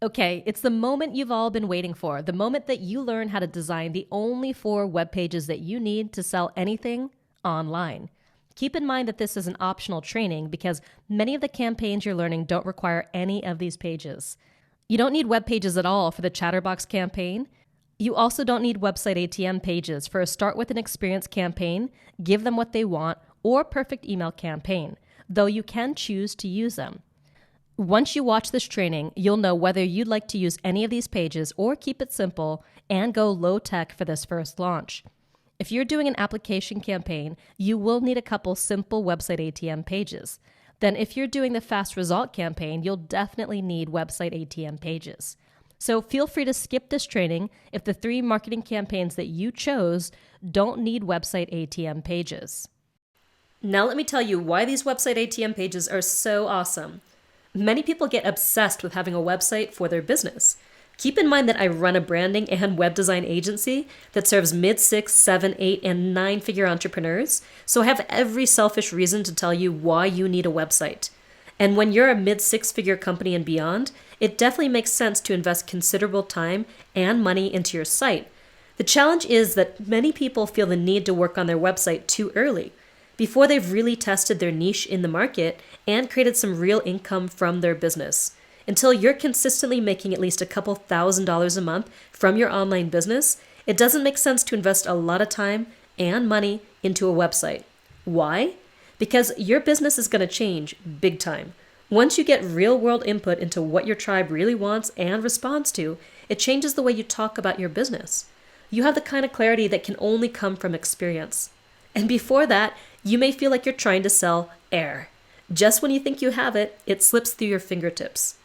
Okay, it's the moment you've all been waiting for, the moment that you learn how to design the only 4 web pages that you need to sell anything online. Keep in mind that this is an optional training because many of the campaigns you're learning don't require any of these pages. You don't need web pages at all for the Chatterbox campaign. You also don't need website ATM pages for a Start with an Experience campaign, Give Them What They Want, or Perfect Email campaign, though you can choose to use them. Once you watch this training, you'll know whether you'd like to use any of these pages or keep it simple and go low tech for this first launch. If you're doing an application campaign, you will need a couple simple website ATM pages. Then if you're doing the fast result campaign, you'll definitely need website ATM pages. So feel free to skip this training if the 3 marketing campaigns that you chose don't need website ATM pages. Now let me tell you why these website ATM pages are so awesome. Many people get obsessed with having a website for their business. Keep in mind that I run a branding and web design agency that serves mid 6, 7, 8, and 9-figure entrepreneurs, so I have every selfish reason to tell you why you need a website. And when you're a mid 6-figure company and beyond, it definitely makes sense to invest considerable time and money into your site. The challenge is that many people feel the need to work on their website too early, before they've really tested their niche in the market and created some real income from their business. Until you're consistently making at least a couple $1,000s a month from your online business, it doesn't make sense to invest a lot of time and money into a website. Why? Because your business is going to change big time. Once you get real-world input into what your tribe really wants and responds to, it changes the way you talk about your business. You have the kind of clarity that can only come from experience. And before that, you may feel like you're trying to sell air. Just when you think you have it, it slips through your fingertips.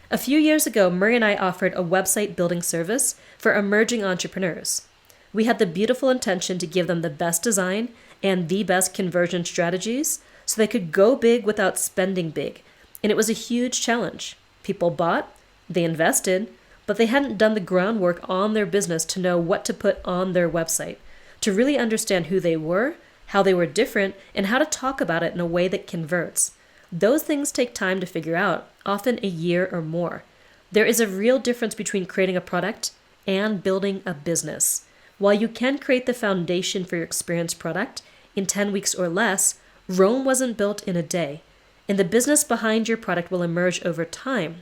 A few years ago, Murray and I offered a website building service for emerging entrepreneurs. We had the beautiful intention to give them the best design and the best conversion strategies so they could go big without spending big. And it was a huge challenge. People bought, they invested, but they hadn't done the groundwork on their business to know what to put on their website, to really understand who they were, how they were different, and how to talk about it in a way that converts. Those things take time to figure out, often a year or more. There is a real difference between creating a product and building a business. While you can create the foundation for your experience product in 10 weeks or less, Rome wasn't built in a day, and the business behind your product will emerge over time.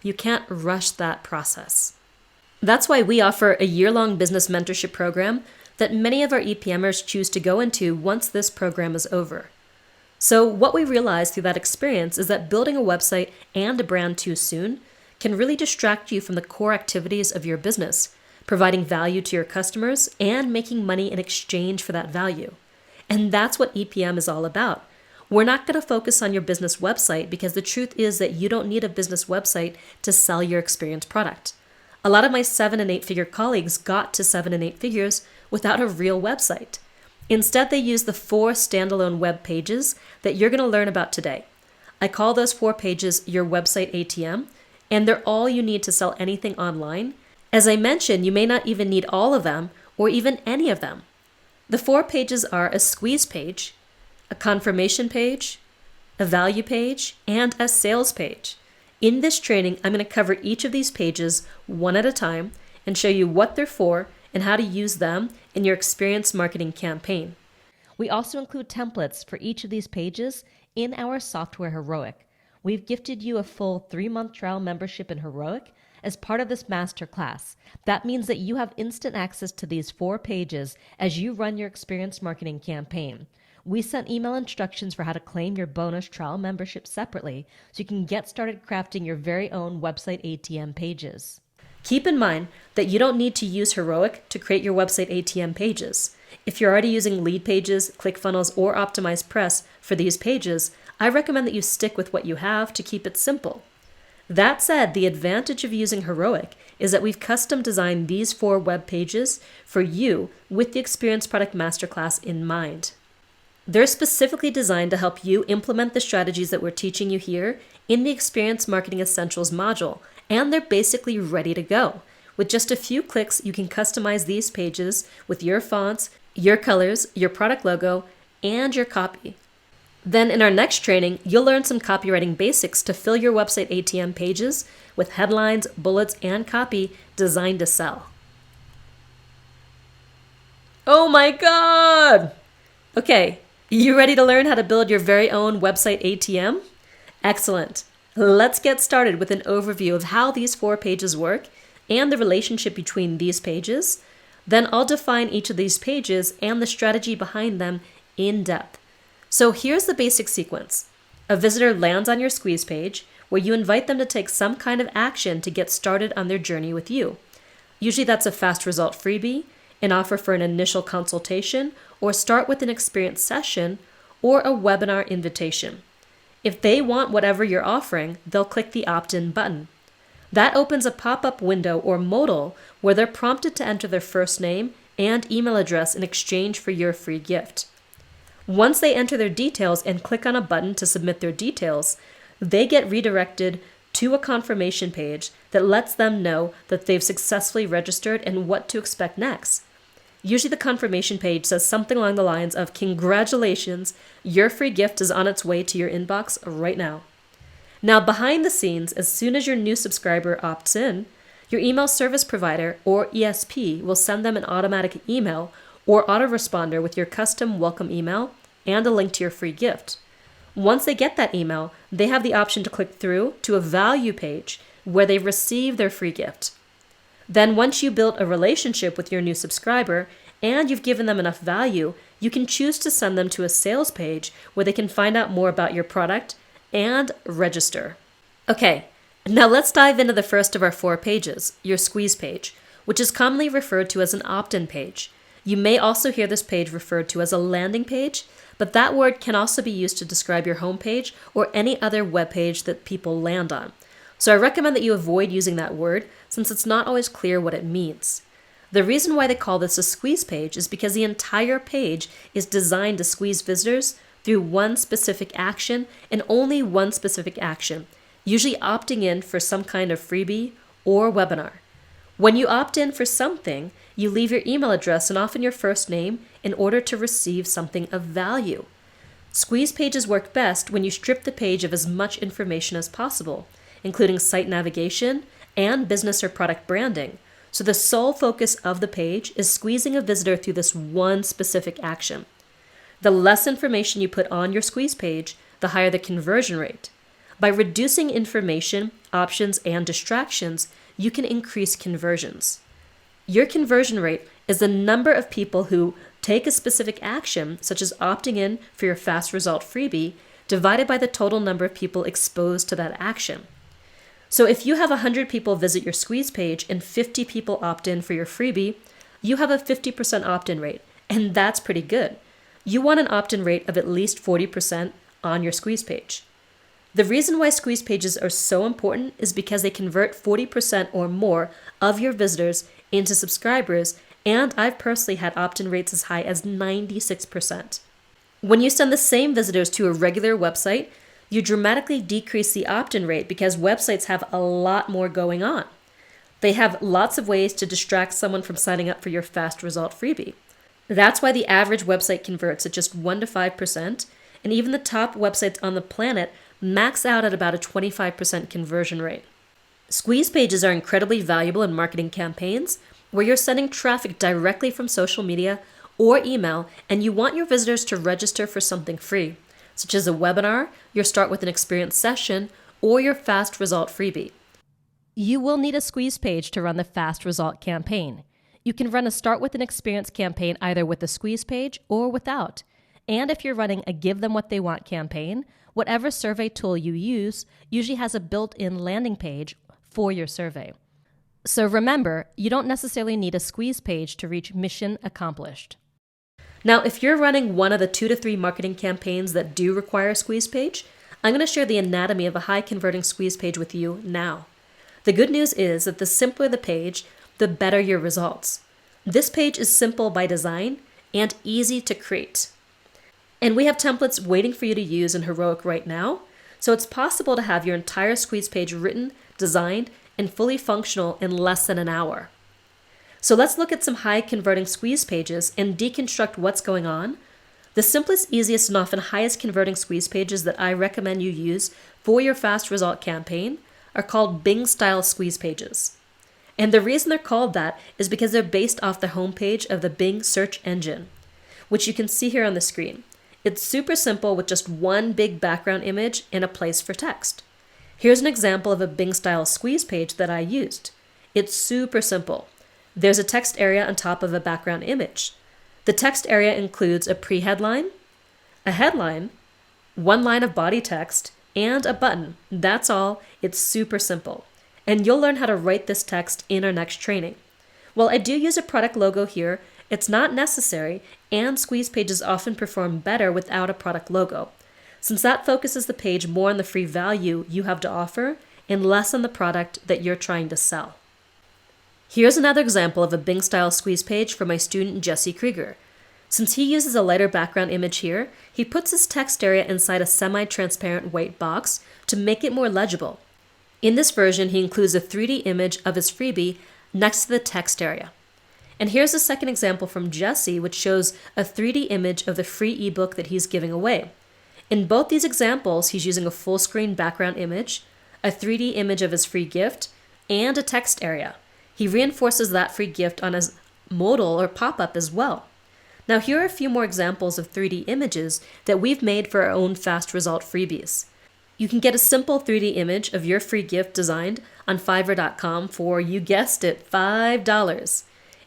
You can't rush that process. That's why we offer a year-long business mentorship program that many of our EPMers choose to go into once this program is over. So what we realized through that experience is that building a website and a brand too soon can really distract you from the core activities of your business, providing value to your customers and making money in exchange for that value. And that's what EPM is all about. We're not going to focus on your business website because the truth is that you don't need a business website to sell your experience product. A lot of my 7 and 8-figure colleagues got to 7 and 8 figures without a real website. Instead, they use the 4 standalone web pages that you're going to learn about today. I call those 4 pages your website ATM, and they're all you need to sell anything online. As I mentioned, you may not even need all of them or even any of them. The 4 pages are a squeeze page, a confirmation page, a value page, and a sales page. In this training, I'm going to cover each of these pages one at a time and show you what they're for and how to use them in your experience marketing campaign. We also include templates for each of these pages in our software Heroic. We've gifted you a full 3-month trial membership in Heroic as part of this masterclass. That means that you have instant access to these 4 pages as you run your experience marketing campaign. We sent email instructions for how to claim your bonus trial membership separately so you can get started crafting your very own website ATM pages. Keep in mind that you don't need to use Heroic to create your website ATM pages. If you're already using Lead Pages, ClickFunnels, or Optimized Press for these pages, I recommend that you stick with what you have to keep it simple. That said, the advantage of using Heroic is that we've custom designed these 4 web pages for you with the Experience Product Masterclass in mind. They're specifically designed to help you implement the strategies that we're teaching you here in the Experience Marketing Essentials module, and they're basically ready to go. With just a few clicks, you can customize these pages with your fonts, your colors, your product logo, and your copy. Then in our next training, you'll learn some copywriting basics to fill your website ATM pages with headlines, bullets, and copy designed to sell. Oh my God! Okay, you ready to learn how to build your very own website ATM? Excellent. Let's get started with an overview of how these 4 pages work and the relationship between these pages. Then I'll define each of these pages and the strategy behind them in depth. So here's the basic sequence. A visitor lands on your squeeze page where you invite them to take some kind of action to get started on their journey with you. Usually that's a fast result freebie, an offer for an initial consultation, or start with an experience session, or a webinar invitation. If they want whatever you're offering, they'll click the opt-in button. That opens a pop-up window or modal where they're prompted to enter their first name and email address in exchange for your free gift. Once they enter their details and click on a button to submit their details, they get redirected to a confirmation page that lets them know that they've successfully registered and what to expect next. Usually the confirmation page says something along the lines of, "Congratulations, your free gift is on its way to your inbox right now." Now behind the scenes, as soon as your new subscriber opts in, your email service provider or ESP will send them an automatic email or autoresponder with your custom welcome email and a link to your free gift. Once they get that email, they have the option to click through to a value page where they receive their free gift. Then once you build a relationship with your new subscriber and you've given them enough value, you can choose to send them to a sales page where they can find out more about your product and register. Okay, now let's dive into the first of our 4 pages, your squeeze page, which is commonly referred to as an opt-in page. You may also hear this page referred to as a landing page, but that word can also be used to describe your homepage or any other web page that people land on. So I recommend that you avoid using that word since it's not always clear what it means. The reason why they call this a squeeze page is because the entire page is designed to squeeze visitors through one specific action and only one specific action, usually opting in for some kind of freebie or webinar. When you opt in for something, you leave your email address and often your first name in order to receive something of value. Squeeze pages work best when you strip the page of as much information as possible, including site navigation and business or product branding. So the sole focus of the page is squeezing a visitor through this one specific action. The less information you put on your squeeze page, the higher the conversion rate. By reducing information, options, and distractions, you can increase conversions. Your conversion rate is the number of people who take a specific action, such as opting in for your fast result freebie, divided by the total number of people exposed to that action. So if you have 100 people visit your squeeze page and 50 people opt in for your freebie, you have a 50% opt-in rate, and that's pretty good. You want an opt-in rate of at least 40% on your squeeze page. The reason why squeeze pages are so important is because they convert 40% or more of your visitors into subscribers, and I've personally had opt-in rates as high as 96%. When you send the same visitors to a regular website, you dramatically decrease the opt-in rate because websites have a lot more going on. They have lots of ways to distract someone from signing up for your fast result freebie. That's why the average website converts at just 1 to 5%, and even the top websites on the planet max out at about a 25% conversion rate. Squeeze pages are incredibly valuable in marketing campaigns where you're sending traffic directly from social media or email, and you want your visitors to register for something free, such as a webinar, your Start with an Experience session, or your Fast Result freebie. You will need a squeeze page to run the Fast Result campaign. You can run a Start with an Experience campaign either with a squeeze page or without. And if you're running a Give Them What They Want campaign, whatever survey tool you use usually has a built-in landing page for your survey. So remember, you don't necessarily need a squeeze page to reach mission accomplished. Now, if you're running one of the 2 to 3 marketing campaigns that do require a squeeze page, I'm going to share the anatomy of a high-converting squeeze page with you now. The good news is that the simpler the page, the better your results. This page is simple by design and easy to create. And we have templates waiting for you to use in Heroic right now, so it's possible to have your entire squeeze page written, designed, and fully functional in less than an hour. So let's look at some high converting squeeze pages and deconstruct what's going on, The simplest, easiest, and often highest converting squeeze pages that I recommend you use for your fast result campaign are called Bing style squeeze pages. And the reason they're called that is because they're based off the homepage of the Bing search engine, which you can see here on the screen. It's super simple with just one big background image and a place for text. Here's an example of a Bing style squeeze page that I used. It's super simple. There's a text area on top of a background image. The text area includes a pre-headline, a headline, one line of body text, and a button. That's all. It's super simple. And you'll learn how to write this text in our next training. While I do use a product logo here, it's not necessary, and squeeze pages often perform better without a product logo, since that focuses the page more on the free value you have to offer and less on the product that you're trying to sell. Here's another example of a Bing style squeeze page for my student Jesse Krieger. Since he uses a lighter background image here, he puts his text area inside a semi-transparent white box to make it more legible. In this version, he includes a 3D image of his freebie next to the text area. And here's a second example from Jesse, which shows a 3D image of the free ebook that he's giving away. In both these examples, he's using a full screen background image, a 3D image of his free gift, and a text area. He reinforces that free gift on his modal or pop-up as well. Now here are a few more examples of 3D images that we've made for our own fast result freebies. You can get a simple 3D image of your free gift designed on Fiverr.com for, you guessed it, $5.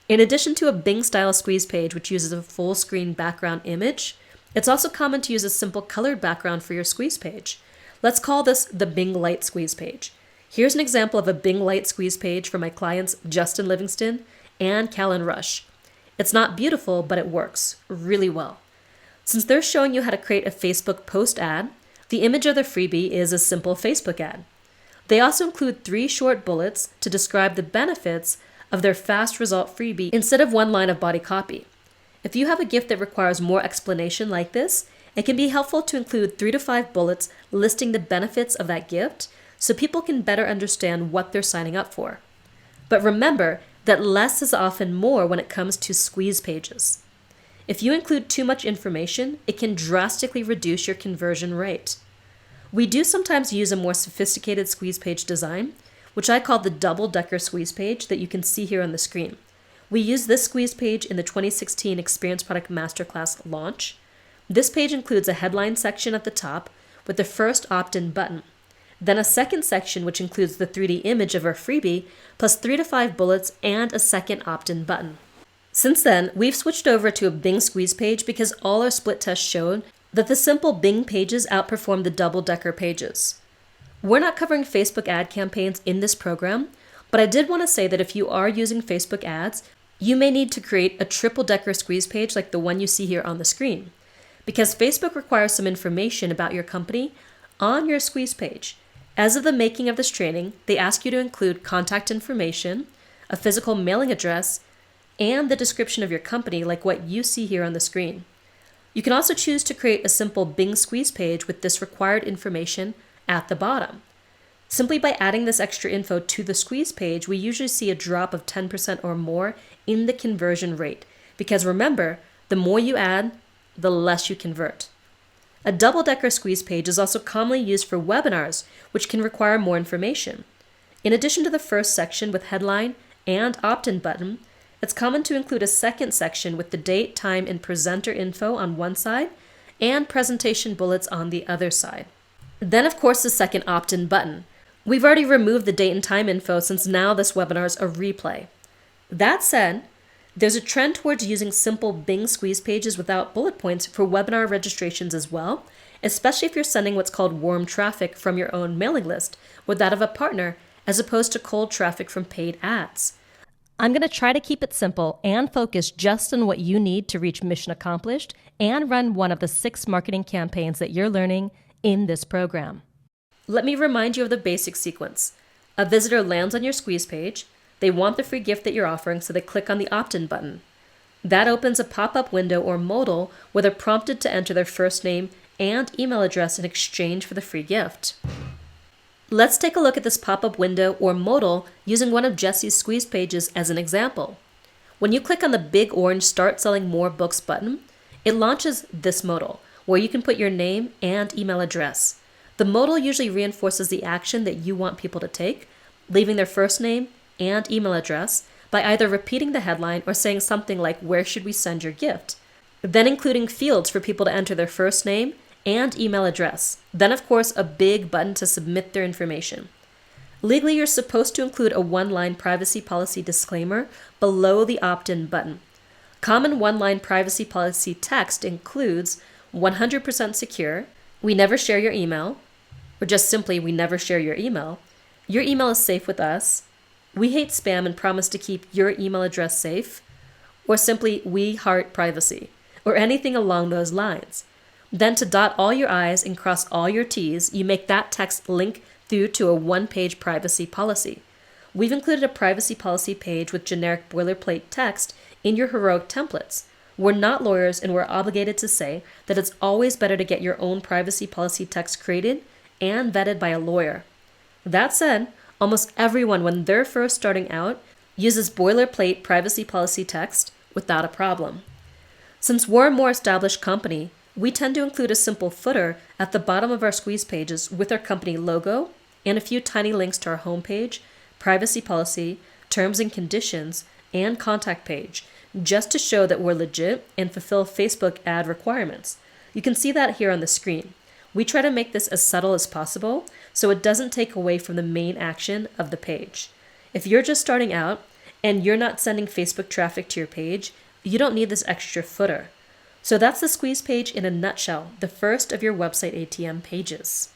In addition to a Bing style squeeze page which uses a full screen background image, it's also common to use a simple colored background for your squeeze page. Let's call this the Bing Light squeeze page. Here's an example of a Bing Light squeeze page for my clients Justin Livingston and Callan Rush. It's not beautiful, but it works really well. Since they're showing you how to create a Facebook post ad, the image of the freebie is a simple Facebook ad. They also include 3 short bullets to describe the benefits of their fast result freebie instead of one line of body copy. If you have a gift that requires more explanation like this, it can be helpful to include 3 to 5 bullets listing the benefits of that gift so people can better understand what they're signing up for. But remember that less is often more when it comes to squeeze pages. If you include too much information, it can drastically reduce your conversion rate. We do sometimes use a more sophisticated squeeze page design, which I call the double-decker squeeze page that you can see here on the screen. We use this squeeze page in the 2016 Experience Product Masterclass launch. This page includes a headline section at the top with the first opt-in button. Then a second section which includes the 3D image of our freebie, plus 3 to 5 bullets and a second opt-in button. Since then, we've switched over to a Bing squeeze page because all our split tests showed that the simple Bing pages outperform the double-decker pages. We're not covering Facebook ad campaigns in this program, but I did want to say that if you are using Facebook ads, you may need to create a triple-decker squeeze page like the one you see here on the screen, because Facebook requires some information about your company on your squeeze page. As of the making of this training, they ask you to include contact information, a physical mailing address, and the description of your company like what you see here on the screen. You can also choose to create a simple Bing squeeze page with this required information at the bottom. Simply by adding this extra info to the squeeze page, we usually see a drop of 10% or more in the conversion rate, because remember, the more you add, the less you convert. A double-decker squeeze page is also commonly used for webinars, which can require more information. In addition to the first section with headline and opt-in button, it's common to include a second section with the date, time, and presenter info on one side and presentation bullets on the other side. Then, of course, the second opt-in button. We've already removed the date and time info since now this webinar is a replay. That said, there's a trend towards using simple Bing squeeze pages without bullet points for webinar registrations as well, especially if you're sending what's called warm traffic from your own mailing list or that of a partner, as opposed to cold traffic from paid ads. I'm going to try to keep it simple and focus just on what you need to reach mission accomplished and run one of the 6 marketing campaigns that you're learning in this program. Let me remind you of the basic sequence. A visitor lands on your squeeze page. They want the free gift that you're offering, so they click on the opt-in button. That opens a pop-up window or modal where they're prompted to enter their first name and email address in exchange for the free gift. Let's take a look at this pop-up window or modal using one of Jesse's squeeze pages as an example. When you click on the big orange Start Selling More Books button, It launches this modal, where you can put your name and email address. The modal usually reinforces the action that you want people to take, leaving their first name and email address by either repeating the headline or saying something like, "Where should we send your gift?" Then including fields for people to enter their first name and email address. Then, of course, a big button to submit their information. Legally, you're supposed to include a one-line privacy policy disclaimer below the opt-in button. Common one-line privacy policy text includes 100% secure, we never share your email, or just simply, we never share your email is safe with us, we hate spam and promise to keep your email address safe, or simply, we heart privacy, or anything along those lines. Then to dot all your I's and cross all your T's, you make that text link through to a one-page privacy policy. We've included a privacy policy page with generic boilerplate text in your heroic templates. We're not lawyers and we're obligated to say that it's always better to get your own privacy policy text created and vetted by a lawyer. That said, almost everyone, when they're first starting out, uses boilerplate privacy policy text without a problem. Since we're a more established company, we tend to include a simple footer at the bottom of our squeeze pages with our company logo and a few tiny links to our homepage, privacy policy, terms and conditions, and contact page, just to show that we're legit and fulfill Facebook ad requirements. You can see that here on the screen. We try to make this as subtle as possible so it doesn't take away from the main action of the page. If you're just starting out and you're not sending Facebook traffic to your page, you don't need this extra footer. So that's the squeeze page in a nutshell, the first of your website ATM pages.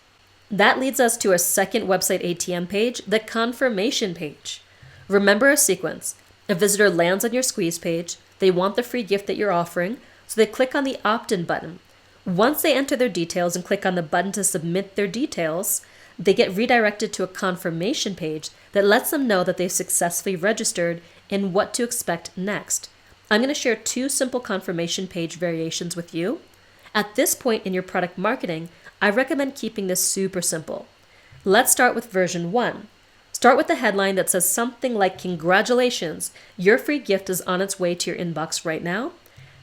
That leads us to our second website ATM page, the confirmation page. Remember our sequence. A visitor lands on your squeeze page, they want the free gift that you're offering, so they click on the opt-in button. Once they enter their details and click on the button to submit their details, they get redirected to a confirmation page that lets them know that they've successfully registered and what to expect next. I'm going to share two simple confirmation page variations with you. At this point in your product marketing, I recommend keeping this super simple. Let's start with version 1. Start with the headline that says something like, "Congratulations, your free gift is on its way to your inbox right now."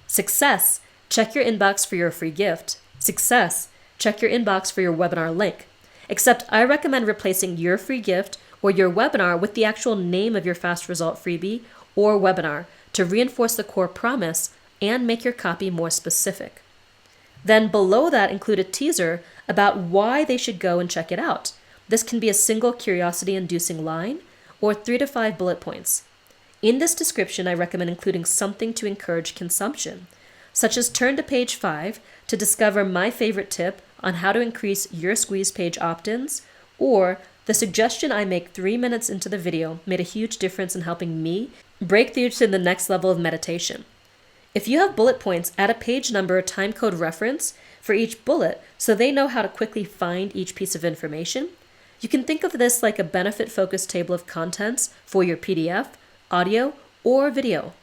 Success, check your inbox for your free gift. Success, check your inbox for your webinar link. Except I recommend replacing your free gift or your webinar with the actual name of your fast result freebie or webinar to reinforce the core promise and make your copy more specific. Then below that, include a teaser about why they should go and check it out. This can be a single curiosity-inducing line or 3 to 5 bullet points. In this description, I recommend including something to encourage consumption, such as turn to page 5 to discover my favorite tip on how to increase your squeeze page opt-ins, or the suggestion I make 3 minutes into the video made a huge difference in helping me break through to the next level of meditation. If you have bullet points, add a page number or timecode reference for each bullet so they know how to quickly find each piece of information. You can think of this like a benefit-focused table of contents for your PDF, audio, or video.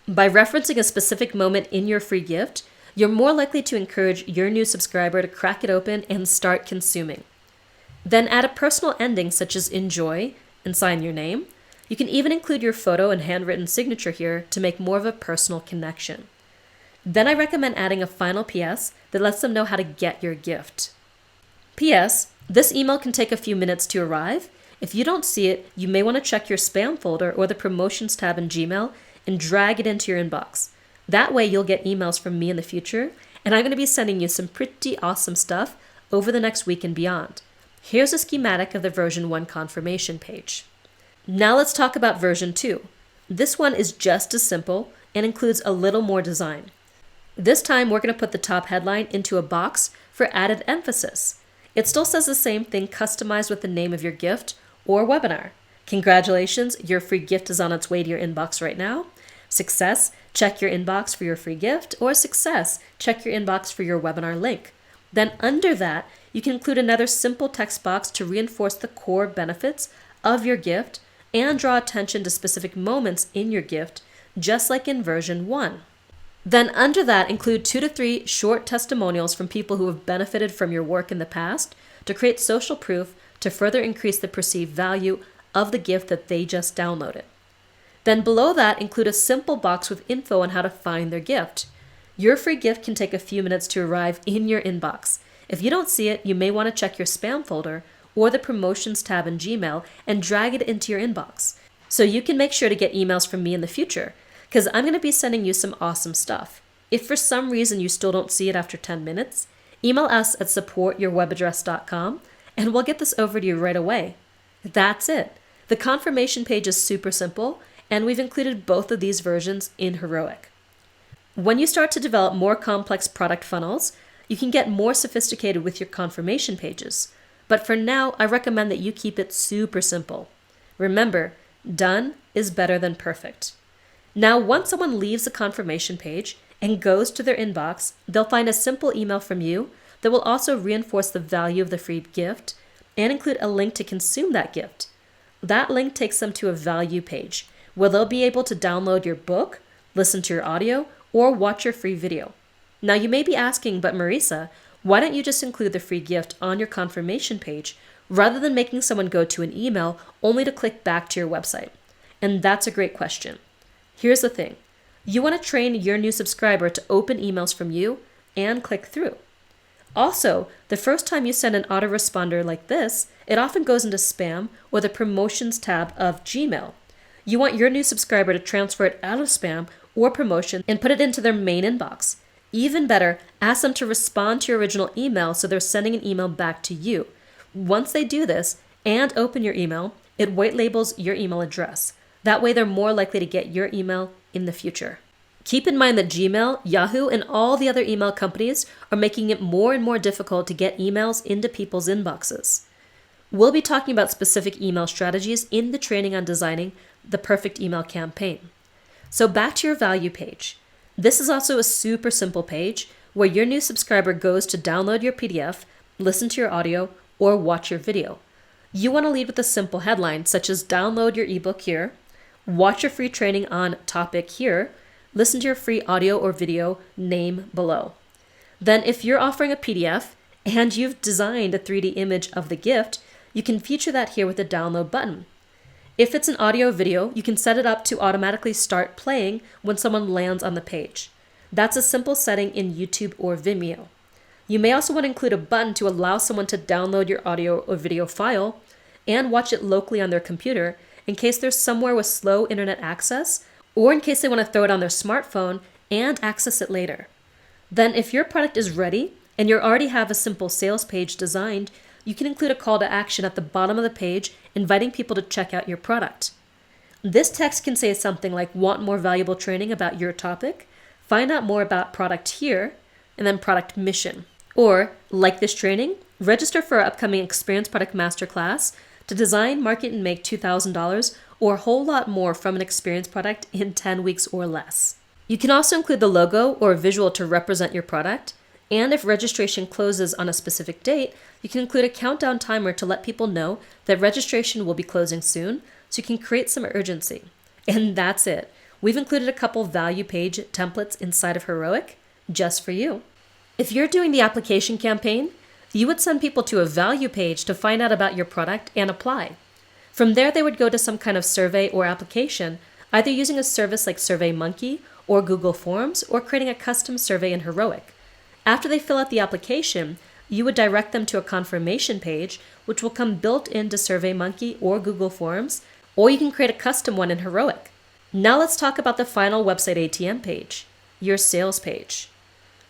By referencing a specific moment in your free gift, you're more likely to encourage your new subscriber to crack it open and start consuming. Then add a personal ending such as "enjoy" and sign your name. You can even include your photo and handwritten signature here to make more of a personal connection. Then I recommend adding a final PS that lets them know how to get your gift. PS, this email can take a few minutes to arrive. If you don't see it, you may want to check your spam folder or the promotions tab in Gmail and drag it into your inbox. That way you'll get emails from me in the future, and I'm going to be sending you some pretty awesome stuff over the next week and beyond. Here's a schematic of the version 1 confirmation page. Now let's talk about version 2. This one is just as simple and includes a little more design. This time we're going to put the top headline into a box for added emphasis. It still says the same thing customized with the name of your gift or webinar. Congratulations, your free gift is on its way to your inbox right now. Success, check your inbox for your free gift, or success, check your inbox for your webinar link. Then under that, you can include another simple text box to reinforce the core benefits of your gift and draw attention to specific moments in your gift, just like in version 1. Then under that, include 2 to 3 short testimonials from people who have benefited from your work in the past to create social proof to further increase the perceived value of the gift that they just downloaded. Then below that, include a simple box with info on how to find their gift. Your free gift can take a few minutes to arrive in your inbox. If you don't see it, you may want to check your spam folder or the promotions tab in Gmail and drag it into your inbox. So you can make sure to get emails from me in the future, because I'm going to be sending you some awesome stuff. If for some reason you still don't see it after 10 minutes, email us at support.yourwebaddress.com and we'll get this over to you right away. That's it. The confirmation page is super simple, and we've included both of these versions in Heroic. When you start to develop more complex product funnels, you can get more sophisticated with your confirmation pages. But for now, I recommend that you keep it super simple. Remember, done is better than perfect. Now, once someone leaves the confirmation page and goes to their inbox, they'll find a simple email from you that will also reinforce the value of the free gift and include a link to consume that gift. That link takes them to a value page where they'll be able to download your book, listen to your audio, or watch your free video. Now, you may be asking, but Marisa, why don't you just include the free gift on your confirmation page rather than making someone go to an email only to click back to your website? And that's a great question. Here's the thing. You want to train your new subscriber to open emails from you and click through. Also, the first time you send an autoresponder like this, it often goes into spam or the promotions tab of Gmail. You want your new subscriber to transfer it out of spam or promotion and put it into their main inbox. Even better, ask them to respond to your original email so they're sending an email back to you. Once they do this and open your email, it white labels your email address. That way they're more likely to get your email in the future. Keep in mind that Gmail, Yahoo, and all the other email companies are making it more and more difficult to get emails into people's inboxes. We'll be talking about specific email strategies in the training on designing the perfect email campaign. So back to your value page. This is also a super simple page where your new subscriber goes to download your PDF, listen to your audio, or watch your video. You want to lead with a simple headline such as download your ebook here, watch your free training on topic here, listen to your free audio or video name below. Then if you're offering a PDF and you've designed a 3D image of the gift, you can feature that here with the download button. If it's an audio video, you can set it up to automatically start playing when someone lands on the page. That's a simple setting in YouTube or Vimeo. You may also want to include a button to allow someone to download your audio or video file and watch it locally on their computer in case there's somewhere with slow internet access, or in case they want to throw it on their smartphone and access it later. Then if your product is ready and you already have a simple sales page designed, you can include a call to action at the bottom of the page inviting people to check out your product. This text can say something like, want more valuable training about your topic? Find out more about product here, and then product mission. Or, like this training, register for our upcoming Experience Product Masterclass to design, market, and make $2,000 or a whole lot more from an experience product in 10 weeks or less. You can also include the logo or a visual to represent your product, and if registration closes on a specific date, you can include a countdown timer to let people know that registration will be closing soon, so you can create some urgency. And that's it. We've included a couple value page templates inside of Heroic just for you. If you're doing the application campaign, you would send people to a value page to find out about your product and apply. From there, they would go to some kind of survey or application, either using a service like SurveyMonkey or Google Forms, or creating a custom survey in Heroic. After they fill out the application, you would direct them to a confirmation page, which will come built into SurveyMonkey or Google Forms, or you can create a custom one in Heroic. Now let's talk about the final website ATM page, your sales page.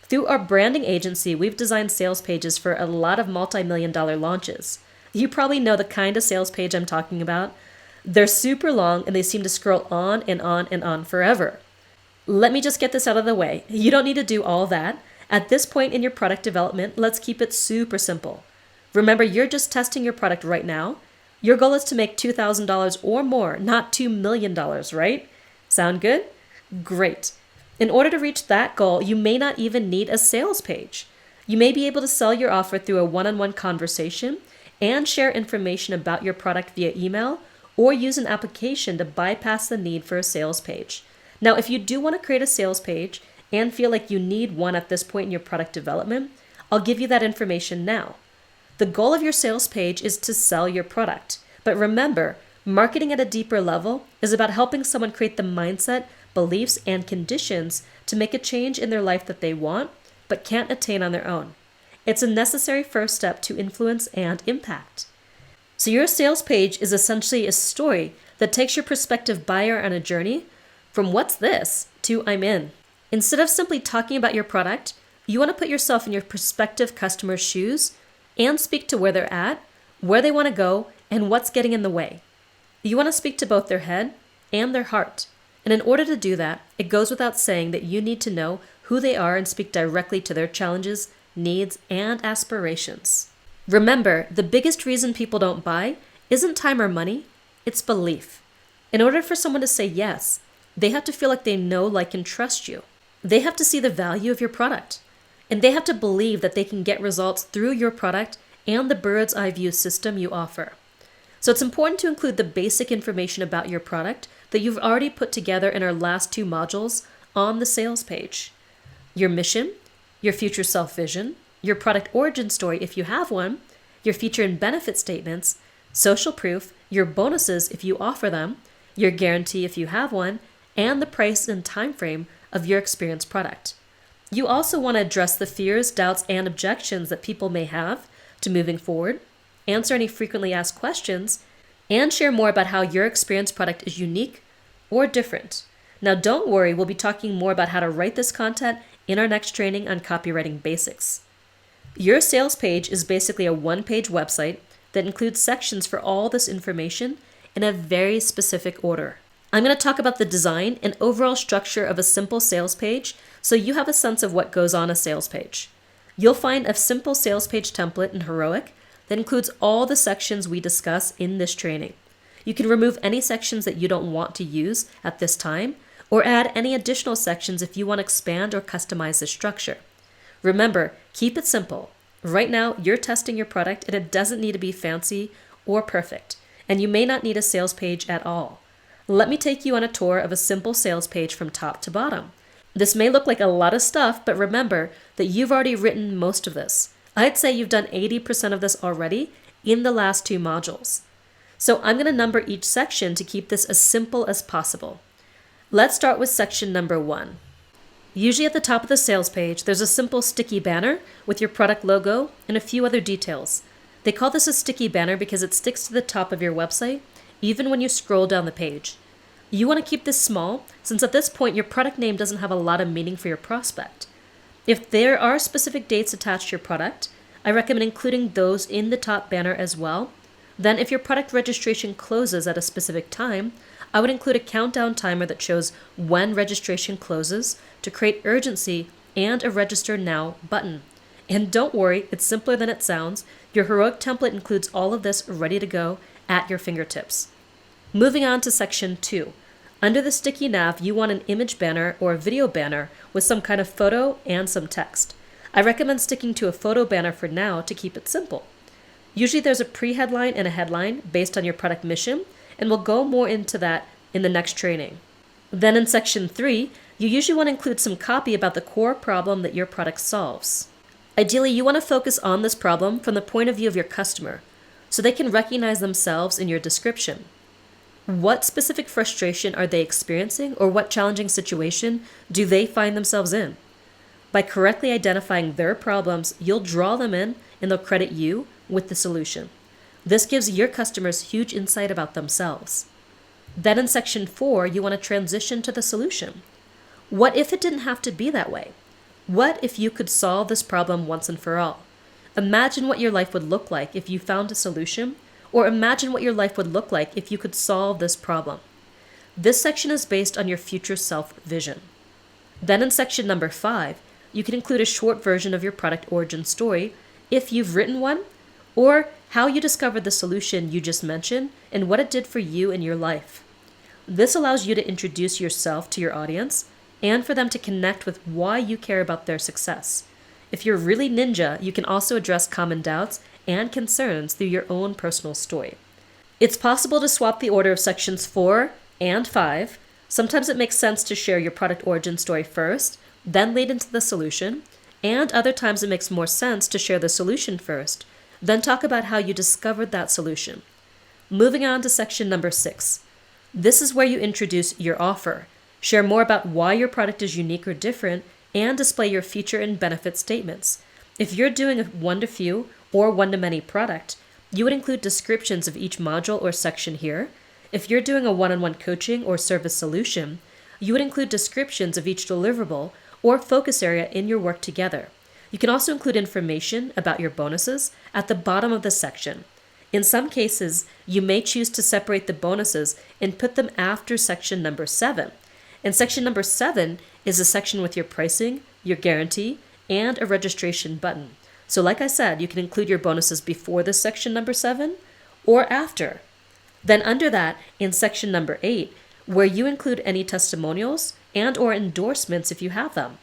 Through our branding agency, we've designed sales pages for a lot of multi-million-dollar launches. You probably know the kind of sales page I'm talking about. They're super long and they seem to scroll on and on and on forever. Let me just get this out of the way. You don't need to do all that. At this point in your product development, let's keep it super simple. Remember, you're just testing your product right now. Your goal is to make $2,000 or more, not $2 million, right? Sound good? Great. In order to reach that goal, you may not even need a sales page. You may be able to sell your offer through a one-on-one conversation and share information about your product via email, or use an application to bypass the need for a sales page. Now, if you do want to create a sales page and feel like you need one at this point in your product development, I'll give you that information now. The goal of your sales page is to sell your product. But remember, marketing at a deeper level is about helping someone create the mindset beliefs, and conditions to make a change in their life that they want but can't attain on their own. It's a necessary first step to influence and impact. So your sales page is essentially a story that takes your prospective buyer on a journey from "what's this?" to "I'm in." Instead of simply talking about your product, you want to put yourself in your prospective customer's shoes and speak to where they're at, where they want to go, and what's getting in the way. You want to speak to both their head and their heart. And in order to do that, it goes without saying that you need to know who they are and speak directly to their challenges, needs, and aspirations. Remember, the biggest reason people don't buy isn't time or money, it's belief. In order for someone to say yes, they have to feel like they know, like, and trust you. They have to see the value of your product. And they have to believe that they can get results through your product and the bird's eye view system you offer. So it's important to include the basic information about your product that you've already put together in our last 2 modules on the sales page. Your mission, your future self vision, your product origin story if you have one, your feature and benefit statements, social proof, your bonuses if you offer them, your guarantee if you have one, and the price and time frame of your experienced product. You also want to address the fears, doubts, and objections that people may have to moving forward, answer any frequently asked questions, and share more about how your experienced product is unique or different. Now, don't worry, we'll be talking more about how to write this content in our next training on copywriting basics. Your sales page is basically a 1-page website that includes sections for all this information in a very specific order. I'm going to talk about the design and overall structure of a simple sales page so you have a sense of what goes on a sales page. You'll find a simple sales page template in Heroic that includes all the sections we discuss in this training. You can remove any sections that you don't want to use at this time, or add any additional sections if you want to expand or customize the structure. Remember, keep it simple. Right now, you're testing your product and it doesn't need to be fancy or perfect, and you may not need a sales page at all. Let me take you on a tour of a simple sales page from top to bottom. This may look like a lot of stuff, but remember that you've already written most of this. I'd say you've done 80% of this already in the last 2 modules. So I'm going to number each section to keep this as simple as possible. Let's start with section number 1. Usually at the top of the sales page, there's a simple sticky banner with your product logo and a few other details. They call this a sticky banner because it sticks to the top of your website, even when you scroll down the page. You want to keep this small, since at this point your product name doesn't have a lot of meaning for your prospect. If there are specific dates attached to your product, I recommend including those in the top banner as well. Then if your product registration closes at a specific time, I would include a countdown timer that shows when registration closes to create urgency and a register now button. And don't worry, it's simpler than it sounds. Your Heroic template includes all of this ready to go at your fingertips. Moving on to section 2. Under the sticky nav, you want an image banner or a video banner with some kind of photo and some text. I recommend sticking to a photo banner for now to keep it simple. Usually there's a pre-headline and a headline based on your product mission, and we'll go more into that in the next training. Then in section 3, you usually want to include some copy about the core problem that your product solves. Ideally, you want to focus on this problem from the point of view of your customer, so they can recognize themselves in your description. What specific frustration are they experiencing, or what challenging situation do they find themselves in? By correctly identifying their problems, you'll draw them in and they'll credit you with the solution. This gives your customers huge insight about themselves. Then in section 4, you want to transition to the solution. What if it didn't have to be that way? What if you could solve this problem once and for all? Imagine what your life would look like if you found a solution, or imagine what your life would look like if you could solve this problem. This section is based on your future self vision. Then in section number 5, you can include a short version of your product origin story if you've written one, or how you discovered the solution you just mentioned and what it did for you in your life. This allows you to introduce yourself to your audience and for them to connect with why you care about their success. If you're really ninja, you can also address common doubts and concerns through your own personal story. It's possible to swap the order of sections 4 and 5. Sometimes it makes sense to share your product origin story first, then lead into the solution, and other times it makes more sense to share the solution first, then talk about how you discovered that solution. Moving on to section number 6. This is where you introduce your offer. Share more about why your product is unique or different, and display your feature and benefit statements. If you're doing a one-to-few or one-to-many product, you would include descriptions of each module or section here. If you're doing a one-on-one coaching or service solution, you would include descriptions of each deliverable or focus area in your work together. You can also include information about your bonuses at the bottom of the section. In some cases, you may choose to separate the bonuses and put them after section number 7. And section number 7 is a section with your pricing, your guarantee, and a registration button. So like I said, you can include your bonuses before this section number 7 or after. Then under that, in section number 8, where you include any testimonials and or endorsements if you have them.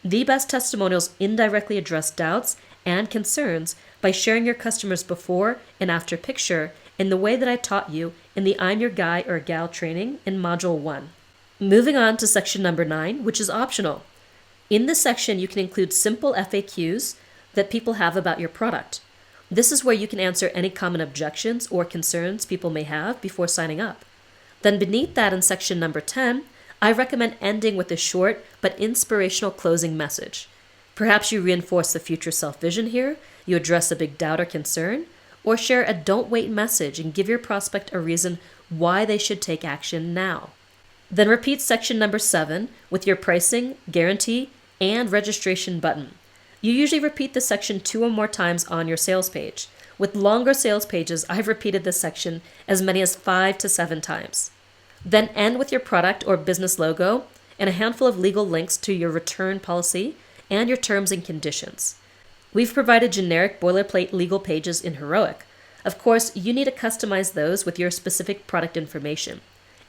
The best testimonials indirectly address doubts and concerns by sharing your customers' before and after picture in the way that I taught you in the I'm Your Guy or Gal training in Module 1. Moving on to section number 9, which is optional. In this section, you can include simple FAQs that people have about your product. This is where you can answer any common objections or concerns people may have before signing up. Then beneath that in section number 10, I recommend ending with a short but inspirational closing message. Perhaps you reinforce the future self vision here, you address a big doubt or concern, or share a don't wait message and give your prospect a reason why they should take action now. Then repeat section number 7 with your pricing, guarantee, and registration button. You usually repeat this section 2 or more times on your sales page. With longer sales pages, I've repeated this section as many as 5 to 7 times. Then end with your product or business logo and a handful of legal links to your return policy and your terms and conditions. We've provided generic boilerplate legal pages in Heroic. Of course, you need to customize those with your specific product information.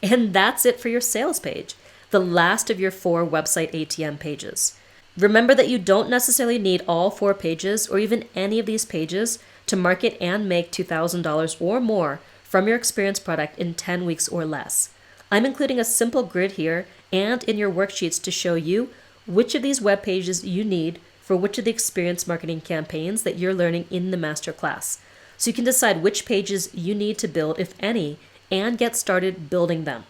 And that's it for your sales page, the last of your 4 website ATM pages. Remember that you don't necessarily need all 4 pages or even any of these pages to market and make $2,000 or more from your experience product in 10 weeks or less. I'm including a simple grid here and in your worksheets to show you which of these web pages you need for which of the experience marketing campaigns that you're learning in the masterclass. So you can decide which pages you need to build, if any, and get started building them.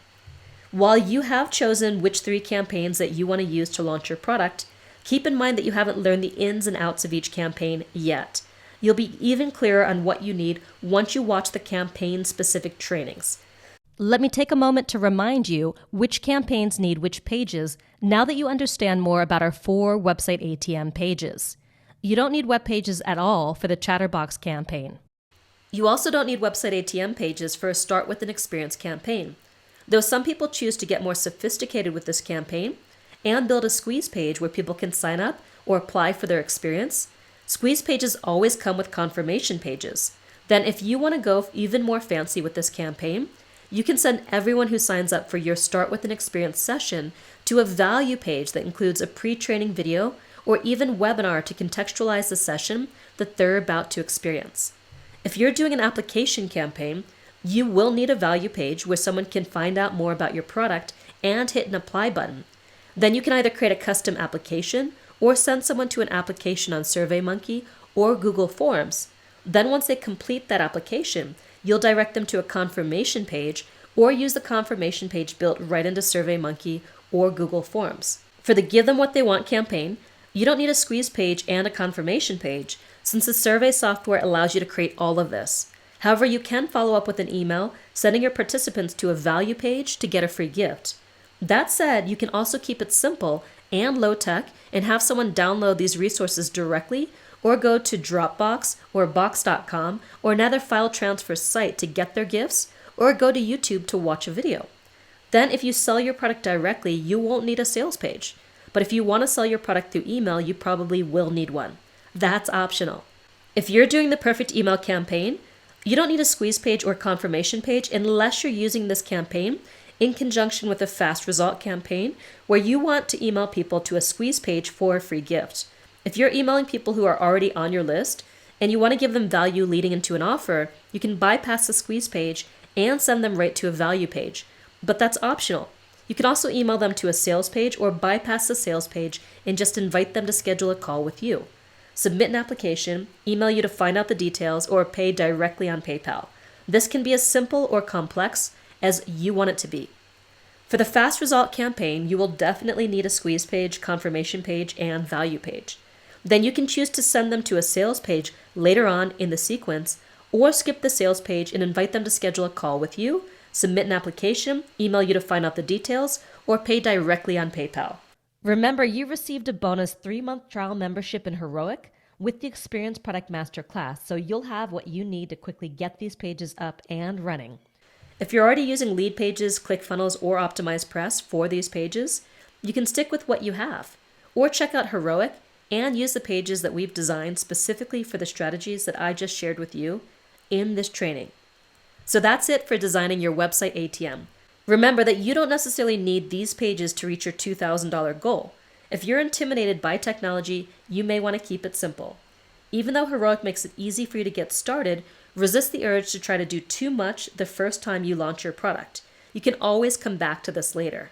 While you have chosen which 3 campaigns that you want to use to launch your product, keep in mind that you haven't learned the ins and outs of each campaign yet. You'll be even clearer on what you need once you watch the campaign-specific trainings. Let me take a moment to remind you which campaigns need which pages now that you understand more about our 4 website ATM pages. You don't need web pages at all for the Chatterbox campaign. You also don't need website ATM pages for a Start with an Experience campaign. Though some people choose to get more sophisticated with this campaign and build a squeeze page where people can sign up or apply for their experience, squeeze pages always come with confirmation pages. Then if you want to go even more fancy with this campaign, you can send everyone who signs up for your Start with an Experience session to a value page that includes a pre-training video or even webinar to contextualize the session that they're about to experience. If you're doing an application campaign, you will need a value page where someone can find out more about your product and hit an apply button. Then you can either create a custom application or send someone to an application on SurveyMonkey or Google Forms. Then once they complete that application, you'll direct them to a confirmation page or use the confirmation page built right into SurveyMonkey or Google Forms. For the Give Them What They Want campaign, you don't need a squeeze page and a confirmation page, since the survey software allows you to create all of this. However, you can follow up with an email sending your participants to a value page to get a free gift. That said, you can also keep it simple and low-tech and have someone download these resources directly or go to Dropbox or Box.com or another file transfer site to get their gifts, or go to YouTube to watch a video. Then if you sell your product directly, you won't need a sales page. But if you want to sell your product through email, you probably will need one. That's optional. If you're doing the perfect email campaign, you don't need a squeeze page or confirmation page unless you're using this campaign in conjunction with a fast result campaign where you want to email people to a squeeze page for a free gift. If you're emailing people who are already on your list and you want to give them value leading into an offer, you can bypass the squeeze page and send them right to a value page. But that's optional. You can also email them to a sales page or bypass the sales page and just invite them to schedule a call with you. Submit an application, email you to find out the details, or pay directly on PayPal. This can be as simple or complex as you want it to be. For the fast result campaign, you will definitely need a squeeze page, confirmation page, and value page. Then you can choose to send them to a sales page later on in the sequence, or skip the sales page and invite them to schedule a call with you, submit an application, email you to find out the details, or pay directly on PayPal. Remember, you received a bonus 3-month trial membership in Heroic with the Experience Product Master class, so you'll have what you need to quickly get these pages up and running. If you're already using Lead Pages, ClickFunnels, or Optimize Press for these pages, you can stick with what you have, or check out Heroic and use the pages that we've designed specifically for the strategies that I just shared with you in this training. So that's it for designing your website ATM. Remember that you don't necessarily need these pages to reach your $2,000 goal. If you're intimidated by technology, you may want to keep it simple. Even though Heroic makes it easy for you to get started, resist the urge to try to do too much the first time you launch your product. You can always come back to this later.